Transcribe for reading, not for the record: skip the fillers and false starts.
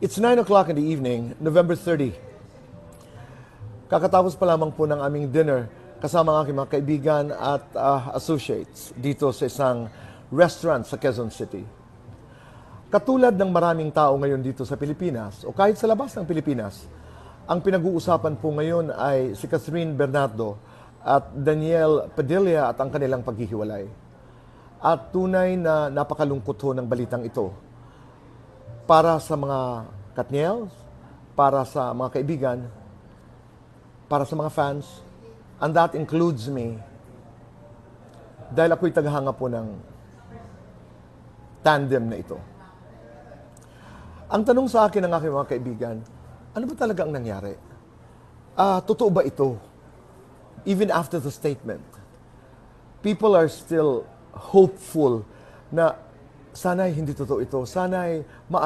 It's 9 o'clock in the evening, November 30. Kakatapos pa lamang po ng aming dinner kasama ang aking mga kaibigan at associates dito sa isang restaurant sa Quezon City. Katulad ng maraming tao ngayon dito sa Pilipinas o kahit sa labas ng Pilipinas, ang pinag-uusapan po ngayon ay si Catherine Bernardo at Daniel Padilla at ang kanilang paghihiwalay. At tunay na napakalungkot ho ng balitang ito para sa mga Katniels, para sa mga kaibigan, para sa mga fans, and that includes me. Dahil ako'y taghanga po ng tandem na ito. Ang tanong sa akin ng aking mga kaibigan, ano ba talaga ang nangyari? Totoo ba ito? Even after the statement, people are still hopeful na sana'y hindi totoo ito, sana'y